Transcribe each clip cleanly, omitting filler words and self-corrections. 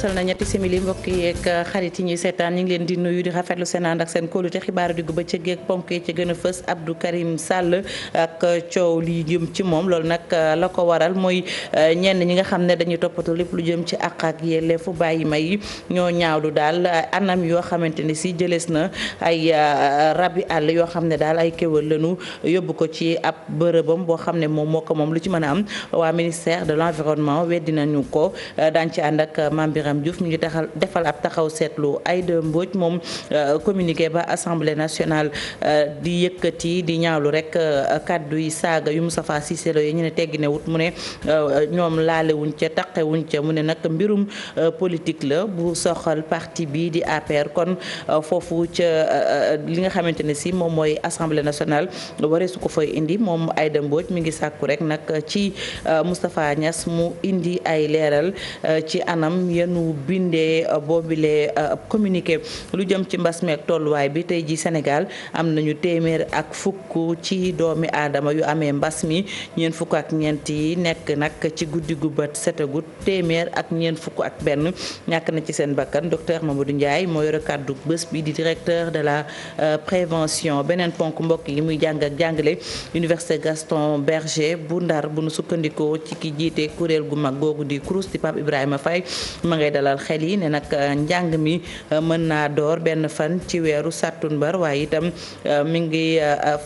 toftal na ñetti simili mbokk yeeg xarit yi ñuy seetaan ñu ngi leen di nuyu di rafetlu seen ànd ak seen kóolute xibaaru diggu bëccëg ak ponk yi ci gën a fës Abdou Karim Sall ak coow li jëm ci moom loolu nag la ko waral mooy ñenn ñi nga xam ne dañuy toppatoo lépp lu jëm ci àq ak yelleefu bàyyi ma yi ñoo ñaawlu daal anam yoo xamante ni si jëlees na ay rabi àll yoo xam ne daal ay kéwal lañu yóbbu ko ci ab bërëbam boo xam ne moom moo ko moom lu ci mën a am waa ministère de l'environnement weddi nañu ko daan ci ànd ak Mame Birame Diouf mi ngi defal ab taxaw seetlu Aïda Mbodj moom communiqué ba assemblée nationale di yëkkati di ñaawlu rek kàddu yi saaga yu Moustapha Cissé Lo yi ñu ne teggi ne wut mu ne ñoom laalewuñ ca taqewuñ ca mu ne nag mbirum politique la bu soxal parti bi di APR kon foofu ca li nga xamante ne si moom mooy assemblée nationale waree su ko fay indi moom Aïda Mbodj mi ngi sàkku rek nag ci Moustapha Niass mu indi ay leeral ci anam yenu bindee boobile communiqué lu jëm ci mbas meek tolluwaay bi tey ji Sénégal am nañu téeméer ak fukk ci doomi aadama yu amee mbas mi ñeent fukk ak ñeent yi nekk nag ci guddi gu bët setagut téeméer ak ñeent fukk ak benn ñàkk na ci seen bakkan docteur Mamadou Ndiaye moo yore kàddu bés bi di directeur de la prévention beneen ponk mbokk yi muy jàng ak jàngale université Gaston Berger bu Ndar bu nu sukkandikoo ci ki jiite kuréel gu mag googu di CROUS di Pape Ibrahima Faye ma ngay dalal xel yi ne nag njàng mi mën naa door benn fan ci weeru sàttumbar waaye itam mi ngi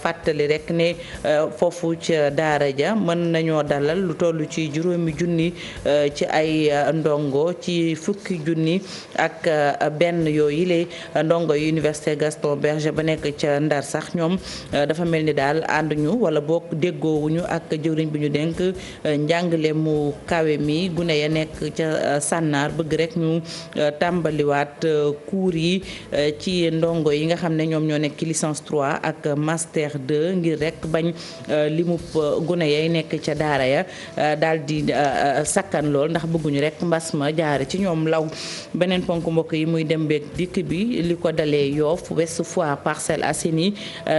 fàttali rek ne foofu ca daara ja mën nañoo dalal lu toll ci juróomi junni ci ay ndongo ci fukki junni ak benn yooyu le ndongo yu université Gaston Berger ba nekk ca Ndar sax ñoom dafa mel ni daal ànduñu wala bokk déggoowuñu ak jëwriñ bi ñu denk njàngale mu kawe mi gune ya nekk ca Sànnaar bëgg rek ñu tàmbaliwaat cours yi ci ndongo yi nga xam ne ñoom ñoo nekk ci licence 3 ak master 2 ngir rek bañ limub gune yay nekk ca daara ya daal di sakkan lool ndax bëgguñu rek mbas ma jaare ci ñoom law beneen ponk mbokk yi muy dem beeg dikk bi li ko dalee Yoff Ouest Foire Parcelles Assainies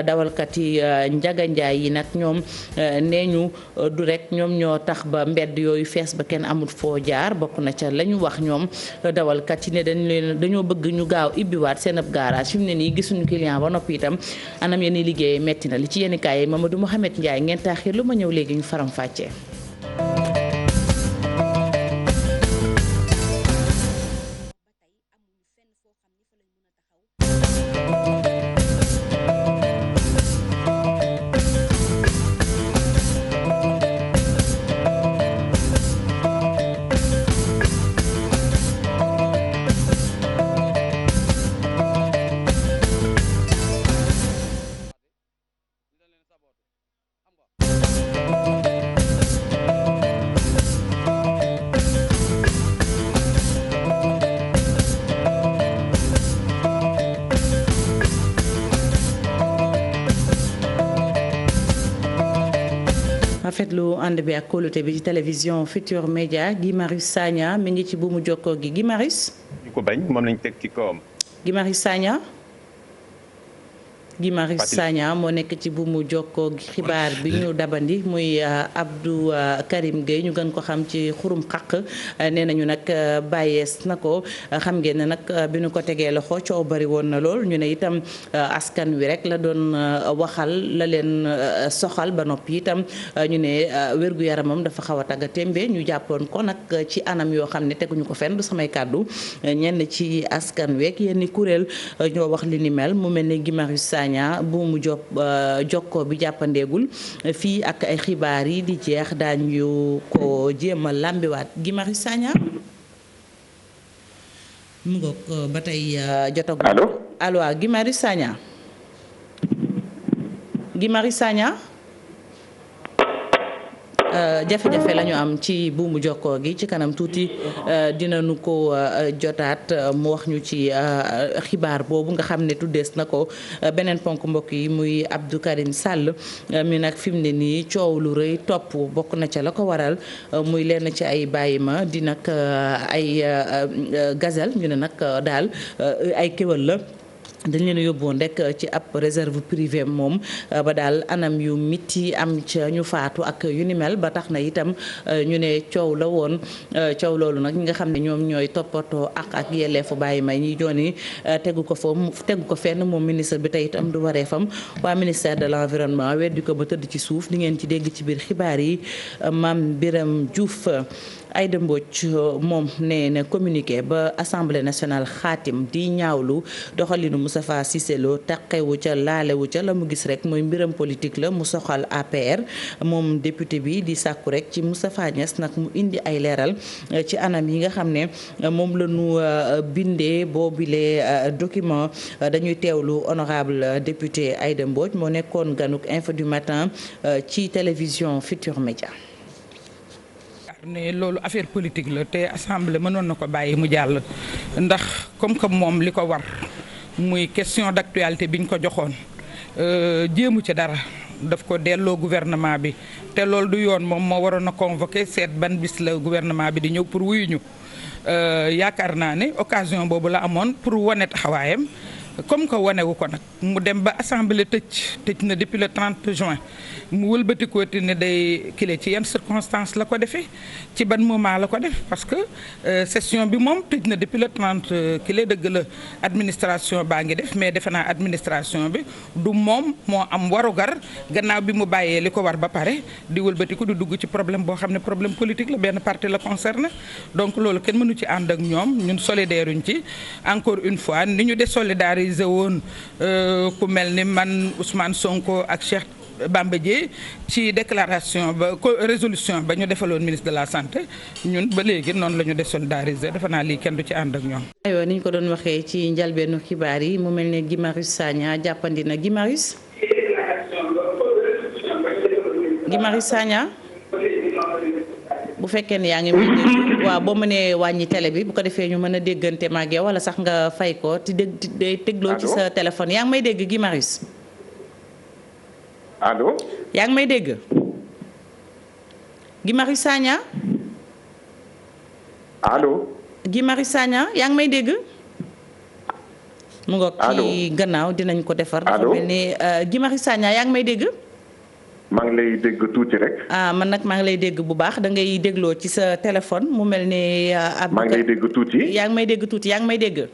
dawalkat yi Njaga Njaay yi nag ñoom nee ñu du rek ñoom ñoo tax ba mbedd yooyu fees ba kenn amul foo jaar bokk na ca la ñu wax ñoom dawalkat yi ne dañoo bëgg ñu gaaw ibbiwaat seen ab garage fi mu ne nii gisuñu client ba noppi itam anam yéen liggéey metti na li ci yenn kaay yi Mamadou Mouhamed Ndiaye ngeen taaxir lu ma ñëw léegi ñu faram fàccee. rafetlu ànd bi ak kóolute bi ci télévision Futurs Médias Guy Marius Sagna mi ngi ci buumu jokkoo gi Guy Marius. ñu ko bañ moom lañ teg ci kawam. Guy Marius Sagna. Guy Marius Sagna moo nekk ci buumu jokkoo gi xibaar bi ñu dabandi muy Abdou Karim Gueye ñu gën ko xam ci xurum xaq nee nañu nag bàyyees na ko xam ngeen ne nag bi ñu ko tegee loxo coow bari woon na lool ñu ne itam askan wi rek la doon waxal la leen soxal ba noppi itam ñu ne wér-gu-yaramam dafa xaw a tagga témbe ñu jàppoon ko nag ci anam yoo xam ne teguñu ko fenn du samay kàddu ñenn ci askan week yenn kuréel ñoo wax li ni mel mu mel ne Guy Marius Sagna bu mu jokkoo bi jàppandeegul fii ak ay xibaar yi di jeex daañu ko jéem a làmbiwaat Guy Marius Sagna mu ngoog ba tey jotagul. allo Guy Marius Sagna. Guy Marius Sagna. jafe-jafe la ñu am ci buumu jokkoo gi ci kanam tuuti dinañu ko jotaat mu wax ñu ci xibaar boobu nga xam ne tuddees na ko beneen ponk mbokk yi muy Abdou Karim Sall mi nag fi mu ne nii coow lu rëy topp bokk na ca la ko waral muy lenn ci ay bàyyi ma di nag ay gazelle ñu ne nag daal ay kéwal la dañ leen a yóbboon rek ci ab réserve privée moom ba daal anam yu miti am ca ñu faatu ak yu ni mel ba tax na itam ñu ne coow la woon coow loolu nag ñi nga xam ne ñoom ñooy toppatoo ak yelleefu bàyyi may ñi jooni tegu ko fenn moom ministre bi tey itam du waree fam waa ministère de l'environnement weddi ko ba tëdd ci suuf di ngeen ci dégg ci biir xibaar yi Mame Birame Diouf. Aïda Mbodj moom nee na communiqué ba assemblée nationale xaatim di ñaawlu doxalinu Moustapha Cissé Lo taqewu ca laalewu ca la mu gis rek mooy mbiram politique la mu soxal APR moom député bi di sàkku rek ci Moustapha Niasse nag mu indi ay leeral ci anam yi nga xam ne moom la ñu bindee boobile document dañuy teewlu honorable député Aïda Mbodj moo nekkoon ganuk info du matin ci télévision Futur Média. ne loolu affaire politique la te assemblée mënoon na ko bàyyi mu jàll ndax comme que moom li ko war muy question d'actualité bi ñu ko joxoon jéemu ci dara daf ko delloo gouvernement bi te loolu du yoon moom moo waroon a convoquer seet ban bis la gouvernement bi di ñëw pour wuyuñu yaakaar naa ne occasion boobu la amoon pour wane taxawaayam comme que wanewu ko nag mu dem ba assemblée tëj na depuis le 30 juin mu wëlbatikooti ne day kile ci yan circonstances la ko defee ci ban moment la ko def parce que session bi moom tëj na depuis le 30 kile dëgg la administration baa ngi def mais defe naa administration bi du moom moo am warugar gannaaw bi mu bàyyee li ko war ba pare di wëlbatiku di dugg ci problème boo xam ne problème politique la benn parti la concerné donc loolu kenn mënu ci ànd ak ñoom ñun solidaire uñ ci encore une fois ni ñu désolidarisé woon ku mel ni man Ousmane Sonko ak Cheikh Bamba Dièye ci déclaration ba résolution ba ñu defaloon ministre de la santé ñun ba léegi noonu la ñu désolidarisé defe naa lii kenn du ci ànd ak ñoom. aywa ni ñu ko doon waxee ci njalbeenu xibaar yi mu mel ne Guy Marius Sagna jàppandi na Guy Marius Sagna bu fekkee ne yaa ngi muy dégg waaw boo mënee wàññi télé bi bu ko defee ñu mën a déggante mag yow wala sax nga fay ko te dégloo ci sa téléphone yaa ngi may dégg Guy Marius. allo. yaa ngi may dégg Guy Marius Sagna. allo. Guy Marius Sagna yaa ngi may dégg. mu ngoog ci gannaaw dinañ ko defar. dafa mel ni Guy Marius Sagna yaa ngi may dégg. maa ngi lay dégg tuuti rek. man nag maa ngi lay dégg bu baax da ngay dégloo ci sa téléphone mu mel ni. maa ngi lay dégg tuuti. yaa ngi may dégg tuuti yaa ngi may dégg.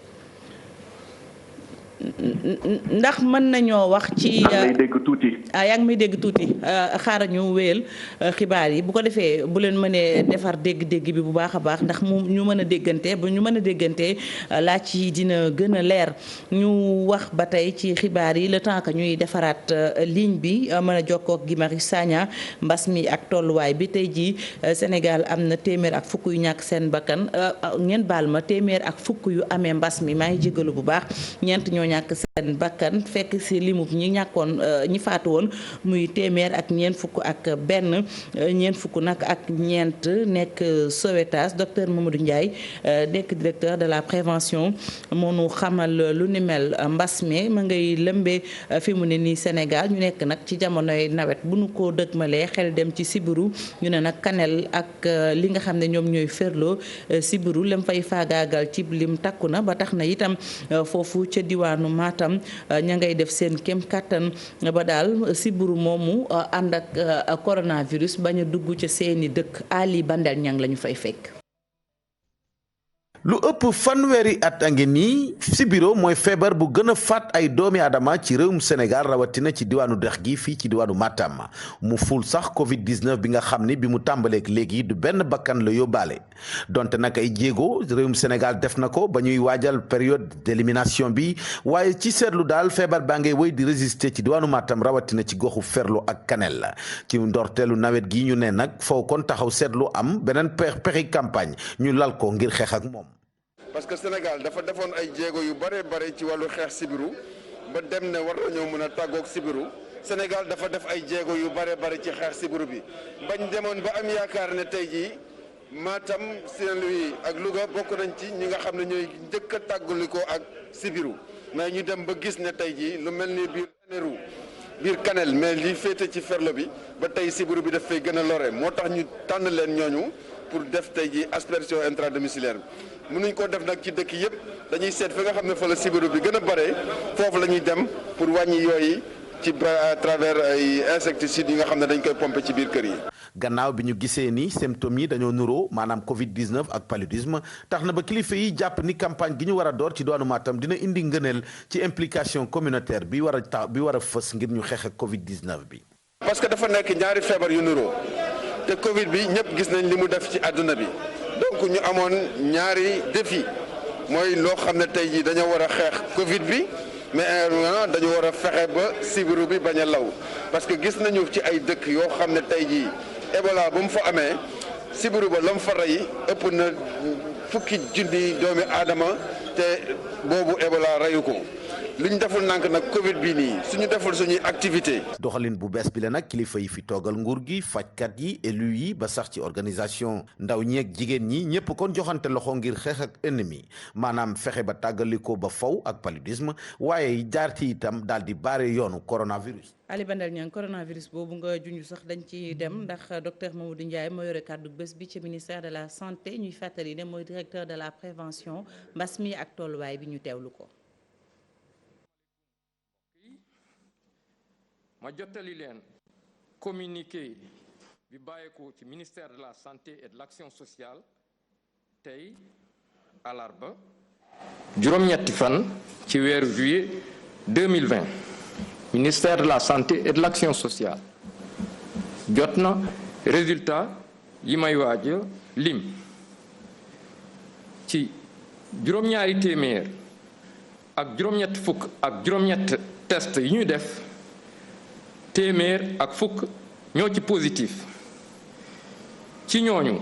ndax mën nañoo wax ci. maa ngi lay dégg tuuti. yaa ngi may dégg tuuti xaaral ñu wéyal xibaar yi bu ko defee bu leen mënee defar dégg-dégg bi bu baax a baax ndax mu ñu mën a déggante bu ñu mën a déggante laaj yi dina gën a leer ñu wax ba tey ci xibaar yi le temps que ñuy defaraat ligne bi mën a jokkoo ak Guy Marius Sagna mbas mi ak tolluwaay bi tey jii Sénégal am na téeméer ak fukk yu ñàkk seen bakkan ngeen baal ma téeméer ak fukk yu amee mbas mi maa ngi jégalu bu baax ñeent ñoo ñàkk seen bakkan fekk si limub ñi ñàkkoon ñi faatu woon muy téeméer ak ñeent fukk ak benn ñeent fukk nag ak ñeent nekk Sowétas docteur Mamadou Ndiaye nekk directeur de la prévention moo nu xamal lu ni mel mbas mi ma ngay lëmbee fi mu ne nii Sénégal ñu nekk nag ci jamonoy nawet bu nu ko dëgmalee xel dem ci sibiru ñu ne nag kanel ak li nga xam ne ñoom ñooy ferloo sibiru lam fay faagaagal ci lim takku na ba tax na itam foofu ca diwaanu Matam ña ngay def seen kem kàttan ba daal sibiru moomu ànd ak coronavirus bañ a dugg ca seeni dëkk Ali Bandel ñang lañu fay fekk. lu ëpp fanweeri at a ngi nii sibiru mooy feebar bu gën a faat ay doomi aadama ci réewum Sénégal rawatina ci diwaanu dex gi fii ci diwaanu Matam mu ful sax Covid 19 bi nga xam ni bi mu tàmbaleek léegi du benn bakkan la yóbbaale donte nag ay jéego réewum Sénégal def na ko ba ñuy waajal période d'élimination bi waaye ci seetlu daal feebar baa ngay wéy di résister ci diwaanu Matam rawatina ci goxu Ferlo ak Kanel la ci ndorteelu nawet gi ñu ne nag foo kon taxaw seetlu am beneen pexi campagne ñu lal ko ngir xeex ak moom. parce que Sénégal dafa defoon ay jéego yu bare bare ci wàllu xeex sibiru ba dem ne war nañoo mën a tàggoog sibiru Sénégal dafa def ay jéego yu bare bare ci xeex sibiru bi bañ demoon ba am yaakaar ne tey jii Matam Saint-Louis ak Louga bokk nañ ci ñi nga xam ne ñooy njëkk a tàggalikoo ak sibiru mais ñu dem ba gis ne tey jii lu mel ni biir Kanel mais li féete ci Ferlo bi ba tey sibiru bi daf fay gën a lore moo tax ñu tànn leen ñooñu pour def tey jii aspersion intradomiciliaire mënuñ ko def nag ci dëkk yëpp dañuy seet fi nga xam ne fa la sibiru bi gën a bare foofu la ñuy dem pour wàññi yooyu ci à travers ay insecticides yi nga xam ne dañ koy pomper ci biir kër yi. gannaaw bi ñu gisee ni symptômes yi dañoo nuroo maanaam Covid 19 ak paludisme tax na ba kilifa yi jàpp ni campagne gi ñu war a door ci diwaanu Matam dina indi ngëneel ci implication communautaire bi war a fës ngir ñu xeex ak Covid 19 bi. parce que dafa nekk ñaari feebar yu nuroo te Covid bi ñëpp gis nañ li mu def ci àdduna bi donc ñu amoon ñaari défi mooy loo xam ne tey jii dañoo war a xeex Covid bi. mais dañu war a fexe ba sibiru bi bañ a law parce que gis nañu ci ay dëkk yoo xam ne tey jii Ebola ba mu fa amee sibiru ba la mu fa rey ëpp na fukki junni doomi aadama te boobu Ebola reyu ko li ñu deful nànk nag Covid bii nii suñu deful suñuy activité doxalin bu bees bi la nag kilifa yi fi toogal nguur gi fajkat yi élu yi ba sax ci organisation ndaw ñi ak jigéen ñi ñëpp kon joxante loxo ngir xeex ak ennemi maanaam fexe ba tàggalikoo ba faw ak paludisme waaye jaar ci itam daal di baare yoonu coronavirus. Ali Bandel Niang coronavirus boobu nga junj sax dañ ci dem ndax docteur Mamadou Ndiaye moo yore kàddu bés bi ci ministère de la santé ñuy fàttali ne mooy directeur de la prévention mbas mi ak tolluwaay bi ñu teewlu ko. ma jottali leen communiqué bi bàyyeekoo ci ministère de la santé et de l'action sociale tey alarba juróom-ñetti fan ci weeru juillet 2020 ministère de la santé et de l'action sociale jot na résultat yi may waaj lim ci juróom-ñaari téeméer ak juróom-ñett fukk ak juróom-ñett test yi ñuy def téeméer ak fukk ñoo ci positif ci ñooñu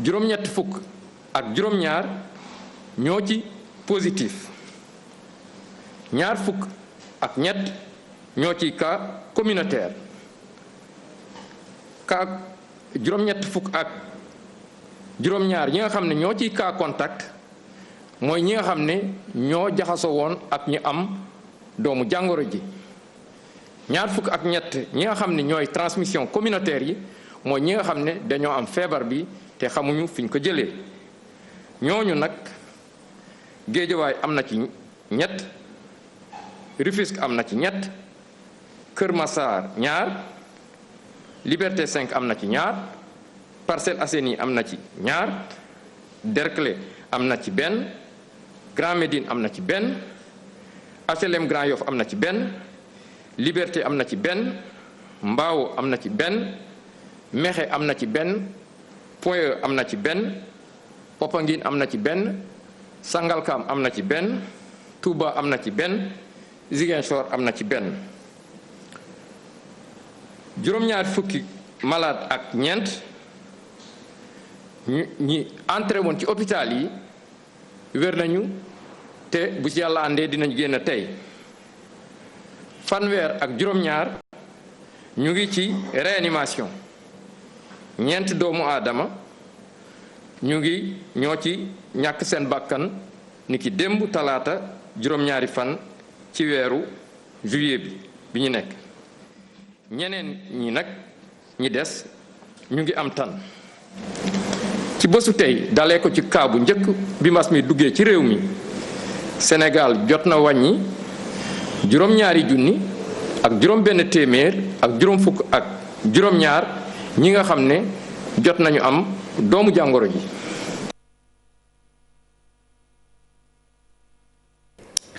juróom-ñett fukk ak juróom-ñaar ñoo ci positif ñaar fukk ak ñett ñoo ci cas communautaire cas juróom-ñett fukk ak juróom-ñaar ñi nga xam ne ñoo ciy cas contact mooy ñi nga xam ne ñoo jaxasoo woon ak ñi am doomu jàngoro ji ñaar fukk ak ñett ñi nga xam ne ñooy transmission communautaire yi mooy ñi nga xam ne dañoo am feebar bi te xamuñu fi ñu ko jëlee ñooñu nag Géejawaay am na ci ñett Rufisque am na ci ñett Kër Massar ñaar Liberté 5 am na ci ñaar Parcelles Assainies am na ci ñaar Derklé am na ci benn Grand Médine am na ci benn HLM Grand Yoff am na ci benn Liberté am na ci benn Mbao am na ci benn Mékhé am na ci benn Point E am na ci benn Popenguine am na ci benn Sangalkam am na ci benn Touba am na ci benn Ziguinchor am na ci benn juróom-ñaar fukki malade ak ñeent ñi entré woon ci hôpital yi wér nañu te bu ci yàlla àndee dinañ génn tey fanweer ak juróom-ñaar ñu ngi ci réanimation ñeent doomu aadama ñoo ci ñàkk seen bakkan ni ki démb talaata juróom-ñaari fan ci weeru juillet bi ñu nekk ñeneen ñi nag ñi des ñu ngi am tan ci bésu tey dalee ko ci cas bu njëkk bi mbas mi duggee ci réew mi Sénégal jot na wàññi juróom-ñaari junni ak juróom-benn téeméer ak juróom fukk ak juróom-ñaar ñi nga xam ne jot nañu am doomu jàngoro ji.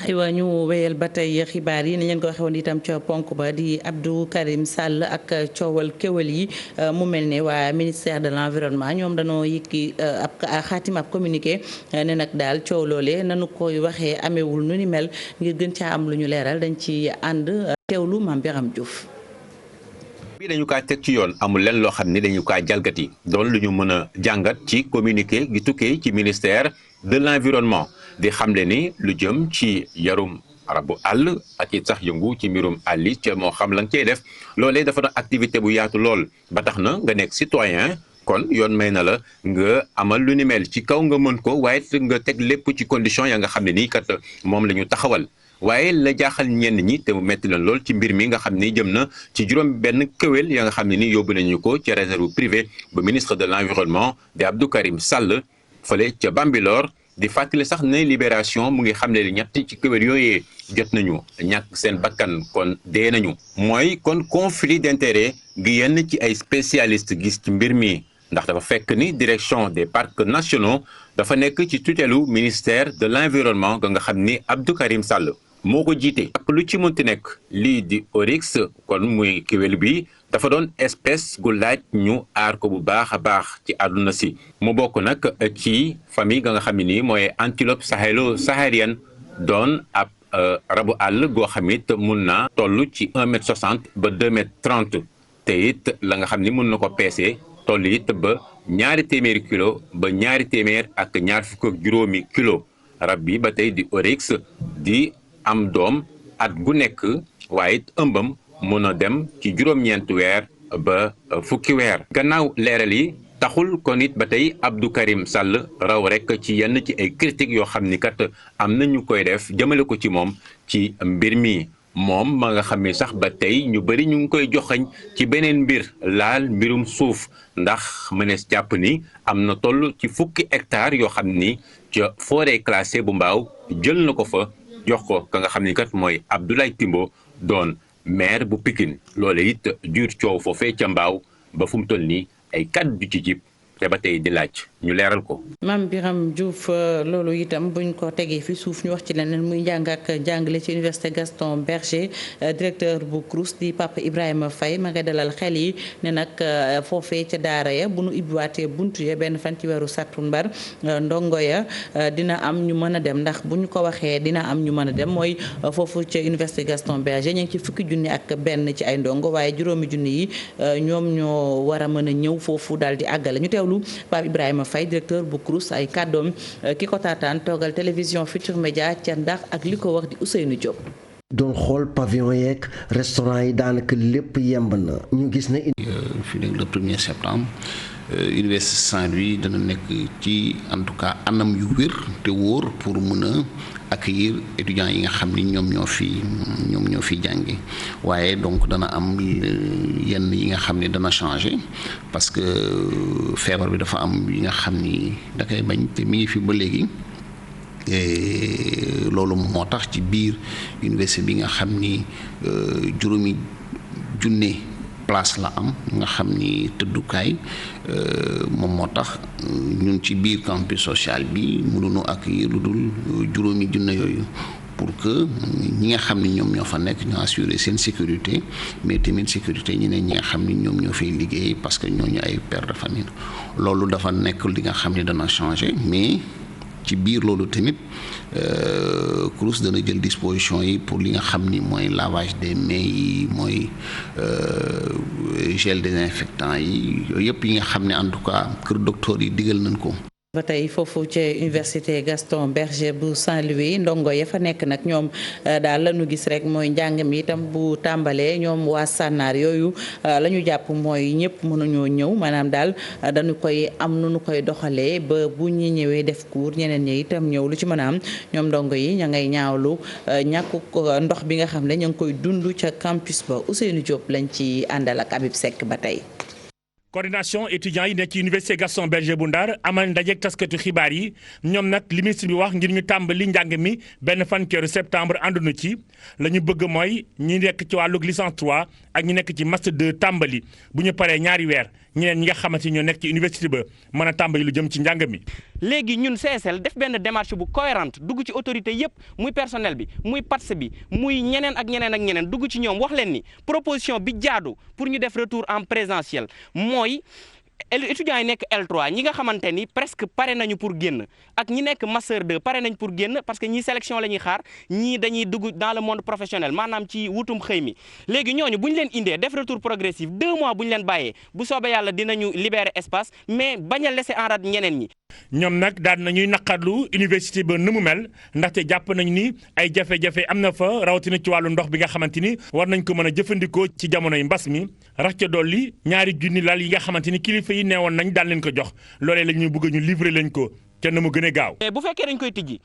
aywa ñu wéyal ba tey xibaar yi ni ngeen ko waxee woon itam ca ponk ba di Abdou Karim Sall ak coowal kéwél yi mu mel ne waa ministère de l'environnement ñoom dañoo yëkki ab xaatim ab communiqué ne nag daal coow loole nanu koy waxee amewul nu ni mel ngir gën caa am lu ñu leeral dañ ci ànd teewlu Mame Biram Diouf. bi dañu kaa teg ci yoon amul leen loo xam ne dañu kaa jalgati doon lu ñu mën a jàngat ci communiqué gi tukkee ci ministère de l'environnement di xamle ni lu jëm ci yarum rabu àll ak it sax yëngu ci mbirum àll yi ca moo xam la nga cey def loolee dafa doon activité bu yaatu lool ba tax na nga nekk citoyen kon yoon may na la nga amal lu ni mel ci kaw nga mën ko waaye nga teg lépp ci condition ya nga xam ne nii kat moom la ñu taxawal. waaye la jaaxal ñenn ñi te mu metti leen lool ci mbir mi nga xam ni jëm na ci juróom benn kéwél ya nga xam ne ni yóbbu nañu ko ci réserve privée ba ministre de l'environnement di Abdou Karim Sall fële ca Bambilor di fàttali sax ne Libération mu ngi xamle li ñett ci kéwél yooyee jot nañu ñàkk seen bakkan kon dee nañu. mooy kon conflit d'intérêt gi yenn ci ay spécialiste gis ci mbir mi ndax dafa fekk ni direction des parcs nationaux dafa nekk ci tutelu ministère de l'environnement ga nga xam ni Abdou Karim Sall moo ko jiite. ak lu ci mënti nekk lii di oryx kon muy kéwél bi dafa doon espèce gu laaj ñu aar ko bu baax a baax ci àdduna si mu bokk nag ci famille ga nga xam ne nii mooy antilope sahélo-saharienne doon ab rabu àll goo xam it mun naa toll ci 1m60 ba 2m30 te it la nga xam ni mun na ko peese toll it ba 200 kilo ba 200 ak ñaar fukk ak juróomi kilo rab bi ba tey di oryx di am doom at gu nekk waaye it ëmbam mun a dem ci juróom-ñeenti weer ba fukki weer. gannaaw leeral yi taxul kon it ba tey Abdou Karim Sall raw rek ci yenn ci ay critiques yoo xam ni kat am na ñu koy def jëmale ko ci moom ci mbir mi moom ma nga xam ni sax ba tey ñu bëri ñu ngi koy joxañ ci beneen mbir laal mbirum suuf ndax mënees jàpp ni am na toll ci fukki hectares yoo xam ni ca forêt classée bu Mbao jël na ko fa jox ko ka nga xam ni kat mooy Abdoulaye Timbo doon maire bu Pikine loole it jur coow foofee ca Mbao ba fu mu toll nii ay kàddu ci jib te ba tey di laaj ñu leeral ko. Mame Birame Diouf loolu itam buñ ko tegee fi suuf ñu wax ci leneen muy njàng ak njàngale ci université Gaston Berger directeur bu CROUS di Papa Ibrahima Faye ma nga dalal xel yi ne nag foofee ca daara ya bu nu ibbiwaatee buntu ya benn fan ci weeru sattumbar ndongo ya dina am ñu mën a dem ndax bu ñu ko waxee dina am ñu mën a dem mooy foofu ca université Gaston Berger ñu ngi ci fukki junni ak benn ci ay ndongo waaye juróomi junni yi ñoom ñoo war a mën a ñëw foofu daal di àggale ñu teewlu Pape Ibrahima Faye directeur bu CROUS ay kàddoom ki ko taataan toogal télévision Futur Média ca Ndar ak li ko wax di Ousseynou Diop. doon xool pavillon yeeg restaurant yi daanaka lépp yemb na ñu gis ne. fii léegi le 1er septembre université Saint-Louis dana nekk ci en tout cas anam yu wér te wóor pour mën a accueillir étudiants yi nga xam ni ñoom ñoo fi jànge waaye donc dana am yenn yi nga xam ni dana changer parce que feebar bi dafa am yi nga xam ni da koy bañ te mi ngi fi ba léegi. loolu moo tax ci biir université bi nga xam ni juróomi junne place la am nga xam ni tëddukaay moom moo tax ñun ci biir campus social bi mënuñu accueillir lu dul juróomi junne yooyu pour que ñi nga xam ni ñoom ñoo fa nekk ñu assurer seen sécurité mais tamit sécurité ñeneen ñi nga xam ni ñoom ñoo fay liggéey parce que ñooñu ay pères de famille loolu dafa nekk li nga xam ni dana changer mais ci biir loolu tamit CROUS dana jël disposition yi pour li nga xam ni mooy lavage des mains yi mooy gel désinfectant yi yooyu yëpp yi nga xam ne en tout cas kër docteur yi digal nañ ko. ba tey foofu ca université Gaston Berger bu Saint-Louis ndongo ya fa nekk nag ñoom daal la ñu gis rek mooy njàng mi itam bu tàmbalee ñoom waa sànnaar yooyu la ñu jàpp mooy ñëpp mënuñoo ñëw maanaam daal dañu koy am nu ñu koy doxalee ba bu ñu ñëwee def cours ñeneen ñi itam ñëw lu ci mën a am ñoom ndongo yi ña ngay ñaawlu ñàkku ndox bi nga xam ne ña ngi koy dund ca campus ba Ousseynou Diop lañ ci àndal ak Habib Seck ba tey. coordination étudiants yi nekk ci université Gaston Berger bu Ndar amal ndajeek taskatu xibaar yi ñoom nag li ministre bi wax ngir ñu tàmbali njàng mi benn fan ci weeru septembre àndunu ci la ñu bëgg mooy ñi nekk ci wàllug licence 3 ak ñi nekk ci master 2 tàmbali bu ñu paree ñaari weer ñeneen ñi nga xamante ni ñoo nekk ci université ba mën a tàmbali lu jëm ci njàng mi. léegi ñun CSL def benn démarche bu cohérente dugg ci autorité yëpp muy personnel bi muy PATS bi muy ñeneen ak ñeneen dugg ci ñoom wax leen ni proposition bi jaadu pour ñu def retour en présentiel mooy étudiants yi nekk L3 ñi nga xamante ni presque pare nañu pour génn ak ñi nekk master 2 pare nañ pour génn parce que ñii sélection la ñuy xaar ñii dañuy dugg dans le monde professionnel maanaam ci wutum xëy mi léegi ñooñu bu ñu leen indee def retour progressif 2 mois bu ñu leen bàyyee bu soobee yàlla dinañu libérer espace mais bañ a laisser en rade ñeneen ñi. ñoom nag daan nañuy naqarlu université ba nu mu mel ndaxte jàpp nañ ni ay jafe-jafe am na fa rawatina ci wàllu ndox bi nga xamante ni war nañ ko mën a jëfandikoo ci jamonoy mbas mi rax ca dolli ñaari junni lal yi nga xamante ni kilifa yi neewoon nañ daal leen ko jox loolee la ñuy bëgg ñu livrer leen ko ca na mu gën a gaaw. bu fekkee dañ koy tijji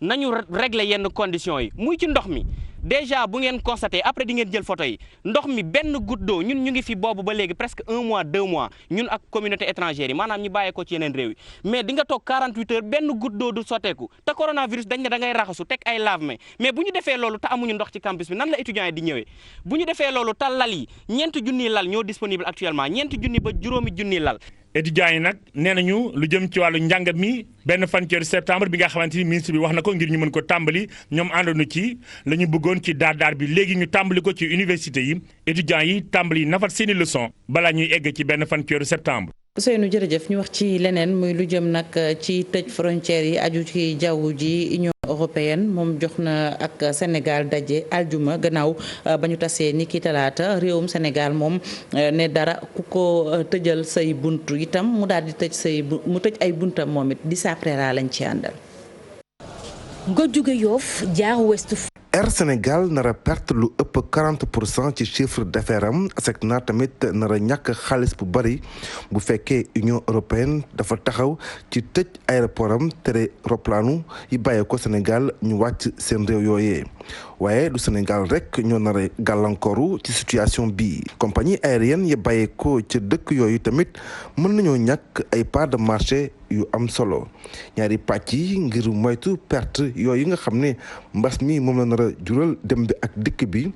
nañu régler yenn conditions yi muy ci ndox mi. déjà bu ngeen constaté après di ngeen jël photo yi ndox mi benn goutte d'eau ñun ñu ngi fi boobu ba léegi presque 1 mois 2 mois ñun ak communauté étrangère yi maanaam ñu bàyyee ko ci yeneen réew yi mais di nga toog 48 heures benn goutte d'eau du sotteeku te coronavirus dañ ne da ngay raxasu teg ay lave-mains mais bu ñu defee loolu te amuñu ndox ci campus bi nan la étudiants yi di ñëwee bu ñu defee loolu te lal yi 4 junniy lal ñoo disponible actuellement 4 junni ba juróomi junniy lal. étudiants yi nag nee nañu lu jëm ci wàllu njàng mi benn fan ci weeru septembre bi nga xamante ni ministre bi wax na ko ngir ñu mën ko tàmbali ñoom àndoonu ci la ñu bëggoon ci daar bi léegi ñu tàmbali ko ci université yi étudiants yi tàmbali nafar seeni leçon balaa ñuy egg ci benn fan ci weeru septembre. Ousseynou jërëjëf ñu wax ci leneen muy lu jëm nag ci tëj frontières yi aju ci jaww ji Union européenne moom jox na ak Sénégal daje aljuma gannaaw ba ñu tasee ni ki talaata réewum Sénégal moom ne dara ku ko tëjal say buntu itam mu daal di tëj ay buntam moom it di saprera lañ ci àndal. nga jóge Yoff jaar Ouest. Air Sénégal nar a perte lu ëpp 40% ci chiffre d'affaires am ASECNA tamit nar a ñàkk xaalis bu bari bu fekkee Union européenne dafa taxaw ci tëj aéroport am tere roplaanu yi bàyyee ko Sénégal ñu wàcc seen réew yooyee waaye du Sénégal rek ñoo nar a gàllankooru ci situation bii compagnie aérienne yi bàyyee ko ca dëkk yooyu tamit mën nañoo ñàkk ay part de marché yu am solo ñaari pàcc yi ngir moytu perte yooyu nga xam ne mbas mi moom la nar a jural dem bi ak dikk bi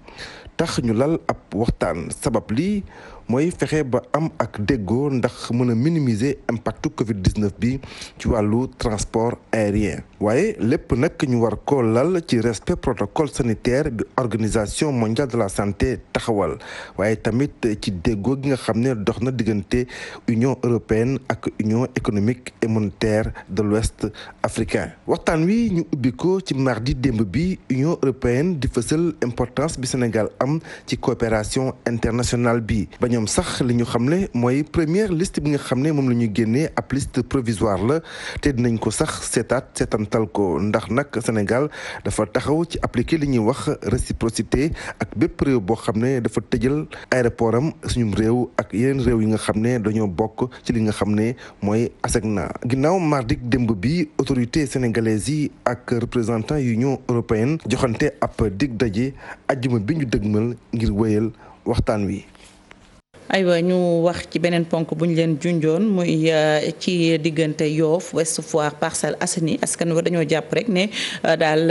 tax ñu lal ab waxtaan sabab lii mooy fexe ba am ak déggoo ndax mën a minimiser impactu Covid-19 bi ci wàllu transport aérien waaye lépp nag ñu war ko lal ci respect protocole sanitaire bi organisation mondiale de la santé taxawal waaye tamit ci déggoo gi nga xam ne dox na diggante Union européenne ak Union économique et monétaire de l'Ouest africain waxtaan wi ñu ubbi ko ci mardi démb bi Union européenne di fësal importance bi Sénégal am ci coopération internationale bi ñoom sax li ñu xam ne mooy première liste bi nga xam ne moom la ñu génnee ab liste provisoire la te dinañ ko sax seetantal ko ndax nag Sénégal dafa taxaw ci appliquer li ñuy wax réciprocité ak bépp réew boo xam ne dafa tëjal aéroport am suñu réew ak yeneen réew yi nga xam ne dañoo bokk ci li nga xam ne mooy ASECNA ginnaaw mardi démb bi autorité sénégalaise yi ak représentant Union européenne joxante ab dig daje ajjuma bi ñu dëgmal ngir wéyal waxtaan wi. aywa ñu wax ci beneen ponk bu ñu leen junjoon muy ci diggante Yoff Ouest Foire Parcelles Assainies askan wa dañoo jàpp rek ne daal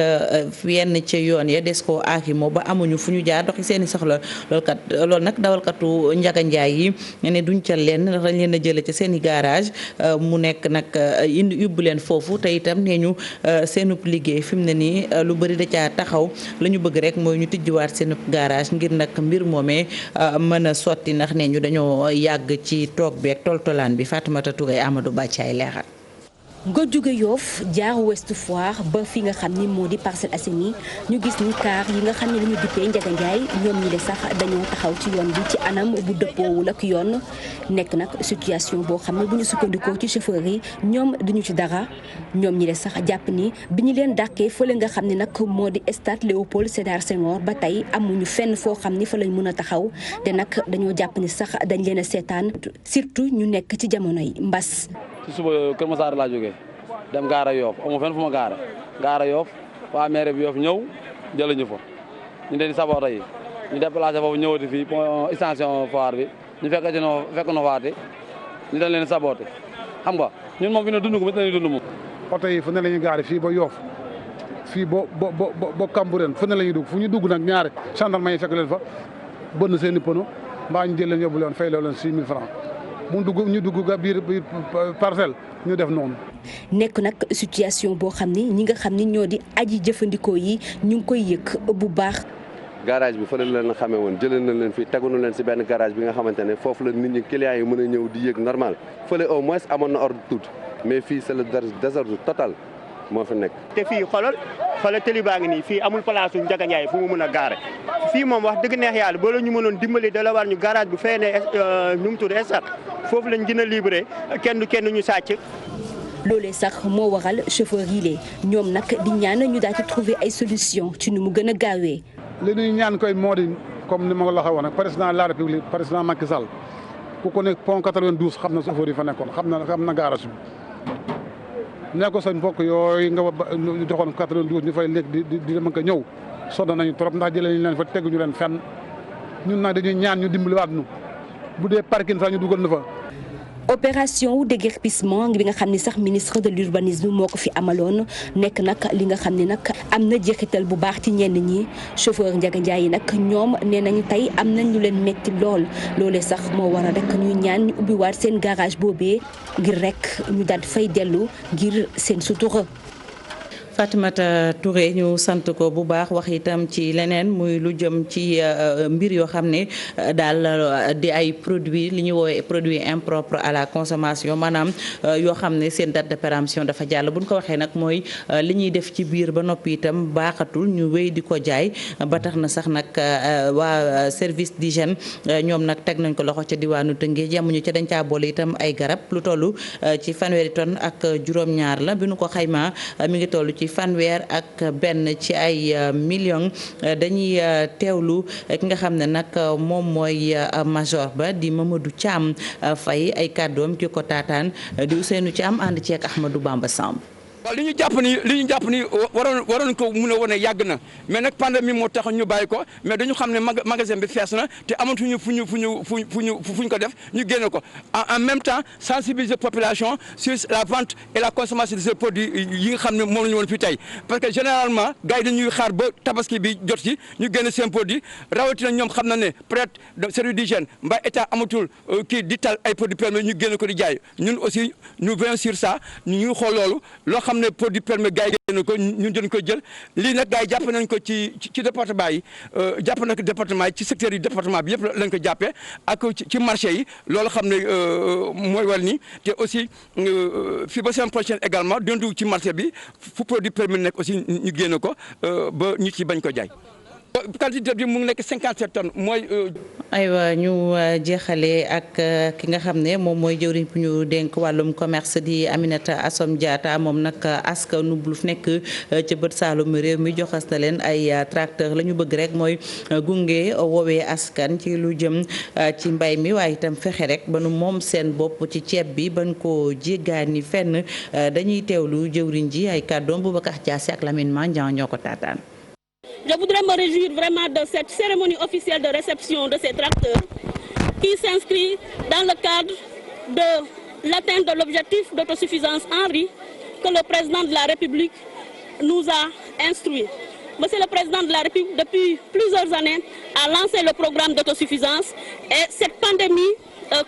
yenn ci yoon ya des koo aakimoo ba amuñu fu ñu jaar doxi seeni soxla loolu nag dawalkatu Njaga Njaay yi ne duñ ca leen dañ leen a jële ca seeni garage mu nekk nag yóbbu leen foofu te itam nee ñu seenub liggéey fi mu ne nii lu bëri da caa taxaw la ñu bëgg rek mooy ñu tijjiwaat seenub garage ngir nag mbir moomee mën a sotti ndax ne ñu dañoo yàgg ci toog bi ak toltolaan bi Fatoumata Touré Amadou Bàccaay leeral nga jóge Yoff jaar Ouest Foire ba fi nga xam ni moo di Parcelles Assainies ñu gis ni car yi nga xam ne lañu dippee Njaga Njaay ñoom ñi de sax dañoo taxaw ci yoon bi ci anam bu dëppoowul ak yoon nekk nag situation boo xam ne bu ñu sukkandikoo ci chauffeur yi ñoom duñu ci dara ñoom ñi de sax jàpp ni bi ñu leen dàkkee fële nga xam ne nag moo di stade Léopold Sédar Senghor ba tey amuñu fenn foo xam ni fa lañ mën a taxaw te nag dañoo jàpp ni sax dañ leen a seetaan surtout ñu nekk ci jamonoy mbas. ci suba Kër Massar laa jógee dem Gaara Yoff amu fenn fu ma Gaara Yoff waa maire bi Yoff ñëw jëlañu fa ñu leen di saboota yi ñu déplacé foofu ñëwati fii station foire bi ñu fekk no faati ñu dañ leen saboté xam nga ñun moom fi ne dund ko mos nañu dund moom. oto yi fu ne la ñuy gaari fii ba Yoff fii ba Cambérène fu ne la ñuy dugg fu ñu dugg nag ñaare gendarme yi fekk leen fa bënn seen i pono mbaa ñu jël leen yóbbu leen fay leen 6 000 francs mu dugg ñu dugg ga biir parcelle ñu def noonu. nekk nag situation boo xam ni ñi nga xam ni ñoo di aji jëfandikoo yi ñu ngi koy yëg bu baax. garage bi fële la leen xamee woon jëlee nañ leen fii teguñu leen si benn garage bi nga xamante ne foofu la nit ñi clients yi mën a ñëw di yëg normal fële au moins amoon na ordre tuuti mais fii c'est le désordre total moo fi nekk. te fii xoolal tëli baa ngi nii fii amul place su Njaga Njaay fu mu mën a gaare fii moom wax dëgg neex yàlla boo la ñu mënoon dimbali da la war ñu garage bu fee ne nu mu tudd estat foofu lañ gën a libéré kenn ñu sàcc. loolee sax moo waral chauffeur yi lee ñoom nag di ñaan ñu daal di trouver ay solution ci nu mu gën a gaawee. li ñuy ñaan koy moo di comme ni ma ko la waxee woon président de la république président Macky Sall ku ko nekk pont 92 xam na chauffeur yi fa nekkoon xam na garage bi nee ko seen mbokk yooyu nga joxoon 92 ñu fay nekk di dem ak ñëw sonn nañu trop ndax jëlee ñu leen fa teguñu leen fenn ñun nag dañuy ñaan ñu dimbaliwaat ñu bu dee parking sax ñu dugal na fa. opération déguerpissement bi nga xam ni sax ministre de l'urbanisme moo ko fi amaloon nekk nag li nga xam ni nag am na jeexital bu baax ci ñenn ñi chauffeur Ndiaga Ndiaye yi nag ñoom nee nañu tey am nañ lu leen metti loolee sax moo waral rek ñuy ñaan ñu ubbiwaat seen garage boobee ngir rek ñu daal fay dellu ngir seen sutura. Fatimata Touré ñu sant ko bu baax wax itam ci leneen muy lu jëm ci mbir yoo xam ne daal di ay produits li ñuy woowee produits impropres à la consommation maanaam yoo xam ne seen date de péremption dafa jàll bu ñu ko waxee nag mooy li ñuy def ci biir ba noppi itam baaxatul ñu wéy di ko jaay ba tax na sax nag waa service d'hygiène ñoom nag teg nañ ko loxo ca diwaanu Tëngéej yamuñu ca dañ caa boole itam ay garab lu toll ci fanweeri tonne ak juróom-ñaar la bi nu ko xaymaa mi ngi toll ci fanweer ak benn ci ay millions dañuy teewlu ki nga xam ne nag moom mooy major ba di Mamadou Thiam Faye ay kàddoom ki ko taataan di Ousseynou Thiam ànd ci ak Ahmadou Bamba Samb. waaw li ñu jàpp ni waroon ko mun a wane yàgg na mais nag pandémie moo tax ñu bàyyi ko mais dañu xam ne magasin bi fees na te amatuñu fu ñu ko def ñu génne ko en même temps sensibiliser population sur la vente et la consommation de ces produits yi nga xam ne moom la ñu woon fii tey parce que généralement gars yi dañuy xaar ba tabaski bi jot ci ñu génne seen produit rawatina ñoom xam na ne peut-être service d'hygiène mbaa état amatul kii di tal ay produits permis ñu génne ko di jaay ñun aussi nous veillons sur ça ñu xool loolu loo xam ne produit permis gars yi génn ko ñun dañ ko jël lii nag gars yi jàpp nañ ko ci département yi jàpp na ko département yi ci secteur yi département bi yëpp lañ ko jàppee ak ci marché yi loolu xam ne mooy wal ni te aussi fii ba semaine prochaine également dina dugg ci marché bi fu produit permis nekk aussi ñu génn ko ba nit yi bañ ko jaay quantité bi mu ngi nekk 57 tonnes mooy. aywa ñu jeexalee ak ki nga xam ne moom mooy jëwriñ bu ñu dénk wàllum commerce di Aminata Assome Diatta moom nag askanu bu nekk ca bët Saalum réew mi joxas na leen ay tracteur la ñu bëgg rek mooy gunge woowee askan ci lu jëm ci mbay mi waaye itam fexe rek ba nu moom seen bopp ci ceeb bi bañ ko jéggaani fenn dañuy teewlu jëwriñ ji ay kàddoom Boubacar Diassi ak Lamine Mandian ñoo ko taataan. Je voudrais me réjouir vraiment de cette cérémonie officielle de réception de ces tracteurs qui s'inscrit dans le cadre de l'atteinte de l'objectif d'autosuffisance en riz que le président de la République nous a instruit. Monsieur le président de la République, depuis plusieurs années, a lancé le programme d'autosuffisance et cette pandémie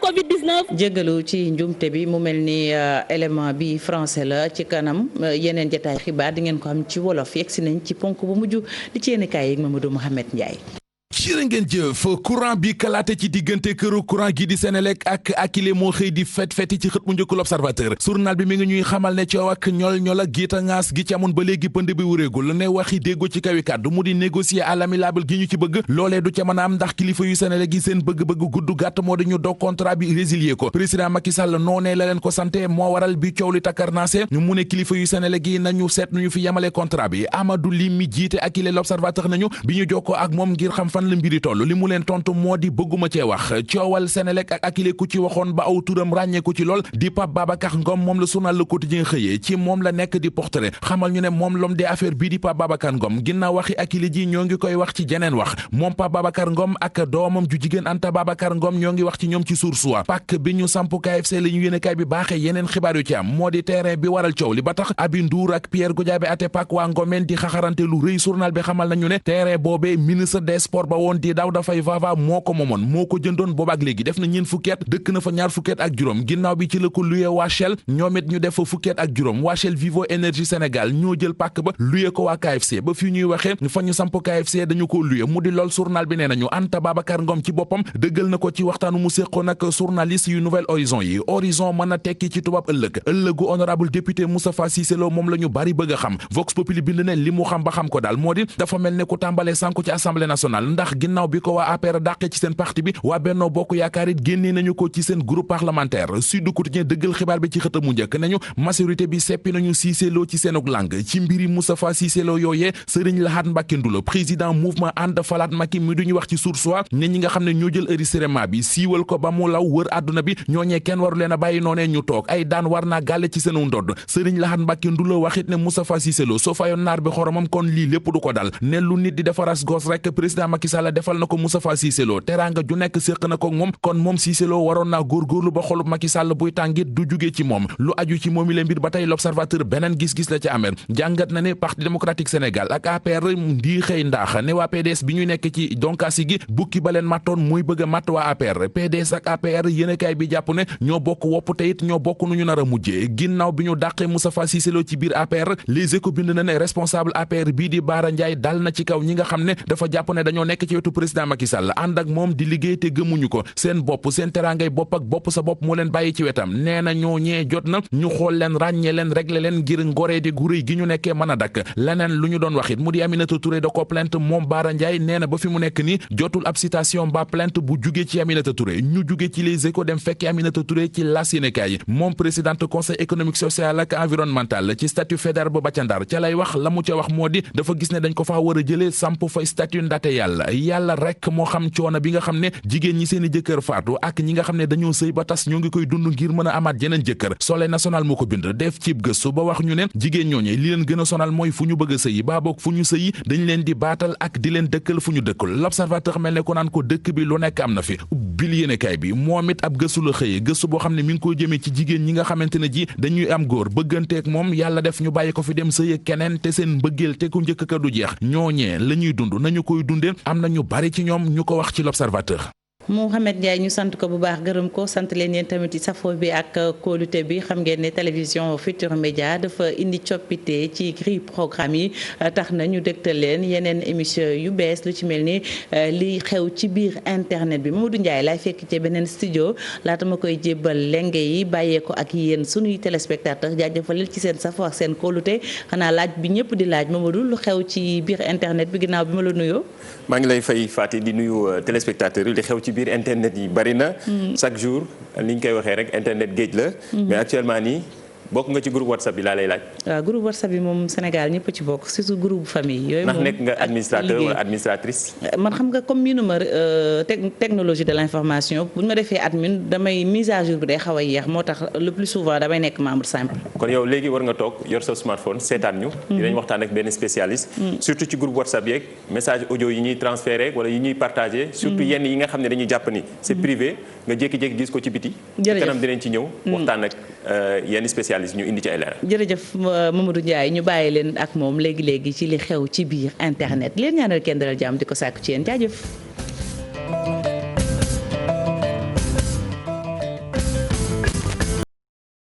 Covid-19. jégalu ci njumte bi mu mel ni élément bi français la ci kanam yeneen jotaay xibaar di ngeen ko am ci wolof yegsi nañ ci ponk bu mujj di ci yéen kaay yi Mamadou Mouhamed Ndiaye. jërë ngeen jëf courant bi kalaate ci diggante këru courant gi di Senelec ak Akilee moo xëy di feti ci xët mu njëkk l'Observateur journal bi mi ngi ñuy xamal ne coow ak ñol ak giita ngaas gi ci amoon ba léegi pënd bi wuréegul ne waxi déggoo ci kawi kàddu mu di négocier à l'amiable gi ñu ci bëgg loolee du ca mën a am ndax kilifa yu Senelec yi seen bëgg-bëgg gudd gàtt moo di ñu dog contrat bi résilier ko président Macky Sall noonee la leen ko santé moo waral bi coow li takkarnaase ñu mu ne kilifa yu Senelec yi nañu seet nu ñu fi yemale contrat bi Amadou Lim mi jiite Akilee l'Observateur nañu bi ñu jokkoo ak moom ngir xam fan la mbiri toll li mu leen tontu moo di bëgguma cee wax coowal Senelec ak Akilee ku ci waxoon ba aw turam ràññeeku ci lool di Pape Babacar Ngom moom la journal Le Quotidien xëyee ci moom la nekk di portrait xamal ñu ne moom l'homme des affaires bii di Pape Babacar Ngom ginnaaw waxi Akilee ji ñoo ngi koy wax ci jeneen wax moom Pape Babacar Ngom ak doomam ju jigéen Anta Babacar Ngom ñoo ngi wax ci ñoom ci Source A pàkk bi ñu samp KFC la ñu yéenekaay bi baaxee yeneen xibaar yu ci am moo di terrain bi waral coow li ba tax Abi Ndour ak Pierre Goudiaby Atepa waa Ngomeen di xaxarante lu rëy journal bi xamal nañu ne terrain boobee ministre des sports ba woon di Daouda Faye Vava moo ko moomoon moo ko jëndoon boobaak léegi def na ñeen fukkeet dëkk na fa ñaar fukkeet ak juróom ginnaaw bi ci la ko luye waa Shell ñoom it ñu def fa fukkeet ak juróom waa Shell Vivo Énergie Sénégal ñoo jël pàkk ba luye ko waa KFC ba fii ñuy waxee fa ñu samp KFC dañu ko luye mu di lool journal bi nee nañu Anta Babacar Ngom ci boppam dëggal na ko ci waxtaanu mu séqoon ak journaliste yu Nouvel Horizon yi Horizon mën a tekki ci tubaab ëllëgu honorable député Moustapha Cissé Lo moom la ñu bari bëgg a xam Vox Populi bind ne li mu xam ba xam ko daal moo di dafa mel ne ku tàmbalee sànku ci Assemblée nationale ndax ndax ginnaaw bi ko waa APR dàqee ci seen parti bi waa Benno Bokk Yaakaar it génnee nañu ko ci seen groupe parlementaire Sud Quotidien dëggal xibaar bi ci xëtam mu njëkk nañu majorité bi seppi nañu Cissé Lo ci seenug lang ci mbiri Moustapha Cissé Lo yooyee Serigne Lahat Mbacké Ndoulo président mouvement ànd falaat Macky mi duñu wax ci Source A ne ñi nga xam ne ñoo jël enregistrement bi siiwal ko ba mu law wër àdduna bi ñooñee kenn waru leen a bàyyi noonee ñu toog ay daan war naa gàlle ci seenu ndodd Serigne Lahat Mbacké Ndoulo waxit ne Moustapha Cissé Lo soo fayoon naar bi xoromam kon lii lépp du ko dal ne lu nit di defaras gos rek président Macky Sall defal na ko Moustapha Cissé Lo teraanga ju nekk séq na ko moom kon moom Cissé Lo waroon naa góorgóorlu ba xolub Macky Sall buy tàngit du jugee ci moom lu aju ci moomi le mbir ba tey l'observateur beneen gis-gis la ci amer jàngat na ne parti démocratique Sénégal ak APR di xëy ndaax ne waa PDS bi ñu nekk ci donkaasi gi bukki ba leen mattoon muy bëgg a matt waa APR PDS ak APR yéenekaay bi jàpp ne ñoo bokk wopp te it ñoo bokk nu ñu nar a mujjee ginnaaw bi ñu dàqee Moustapha Cissé Lo ci biir APR Les Échos bind na ne responsable APR bii di Bara Ndiaye dal na ci kaw ñi nga xam ne dafa jàpp ne dañoo nekk ci wetu président Macky Sall ànd ak moom di liggéey te gëmuñu ko seen bopp seen teraangay bopp ak bopp sa bopp moo leen bàyyi ci wetam nee na ñoo ñee jot na ñu xool leen ràññee leen régler leen ngir ngoree di gu rëy gi ñu nekkee mën a dakk leneen lu ñu doon wax it mu di Aminata Touré da ko plainte moom Bara Ndiaye nee na ba fi mu nekk ni jotul ab citation ba plainte bu jugee ci Aminata Touré ñu jugee ci Les Échos dem fekki Aminata Touré ci L'As yéenekaay moom présidente conseil économique social ak environnemental ci statut fédéral ba ca Ndar ca lay wax la mu ca wax moo di dafa gis ne dañ ko faa war a jëlee samp fay statut ndate yàlla rek moo xam coono bi nga xam ne jigéen ñi seen i jëkkër faatu ak ñi nga xam ne dañoo sëy ba tas ñoo ngi koy dund ngir mën a amaat jeneen jëkkër Soleil national moo ko bind def cib gëstu ba wax ñu ne jigéen ñooñe li leen gën a sonal mooy fu ñu bëgg a sëyi baa boog fu ñu sëyi dañ leen di baatal ak di leen dëkkal fu ñu dëkkul l'observateur mel ne ko naan ko dëkk bi lu nekk am na fi bil yéenekaay bi moom it ab gëstu la xëyee gëstu boo xam ne mi ngi koy jëmee ci jigéen ñi nga xamante ne ji dañuy am góor bëgganteek moom yàlla def ñu bàyyi ko fi dem sëy keneen te seen mbëggeel te ku njëkk ka du jeex ñooñee la ñuy dund nañu koy dundee am na ñu bari ci ñoom ñu ko wax ci l'observateur Mouhamed Ndiaye ñu sant ko bu baax gërëm ko sant leen yéen tamit ci safo bi ak kóolute bi xam ngeen ne télévision Futurs Médias dafa indi coppite ci grille programme yi tax na ñu dégtal leen yeneen émission yu bees lu ci mel ni li xew ci biir internet bi Mamadou Ndiaye laay fekk ci beneen studio laata ma koy jébbal lenge yi bàyyee ko ak yéen sunuy téléspectateurs jaajëfal ci seen safo ak seen kóolute xanaa laaj bi ñëpp di laaj Mamadou lu xew ci biir internet bi ginnaaw bi ma la nuyoo. maa ngi lay fay Faty di nuyu téléspectateurs yi li xew ci biir internet yi bari na chaque jour li ñu koy waxee rek internet géej la mais actuellement nii bokk nga ci groupe WhatsApp bi laa lay laaj. waaw groupe WhatsApp bi moom Sénégal ñëpp ci bokk surtout groupe famille. yooyu moom ndax nekk nga administrateur wala administratrice. man xam nga comme miinu ma technologie de l'information bu ñu ma defee admin damay mise à jour bi day xaw a yéex moo tax le plus souvent damay nekk membre simple. kon yow léegi war nga toog yor sa smartphone seetaan ñu. dinañ waxtaan ak benn spécialiste. surtout ci groupe WhatsApp yeeg message audio yi ñuy transféré wala yi ñuy partagé. surtout yenn yi nga xam ne dañuy jàpp ni c'est privé nga jékki-jékki gis ko ci biti. jërëjëf kanam dinañ ci ñëw. waxtaan ak yenn spécialiste ñu indi ci ay leeral. jërëjëf Mamadou Ndiaye ñu bàyyi leen ak moom léegi-léegi ci li xew ci biir internet leen ñaanal kenn dalal jàmm di ko sàkku ci yéen jaajëf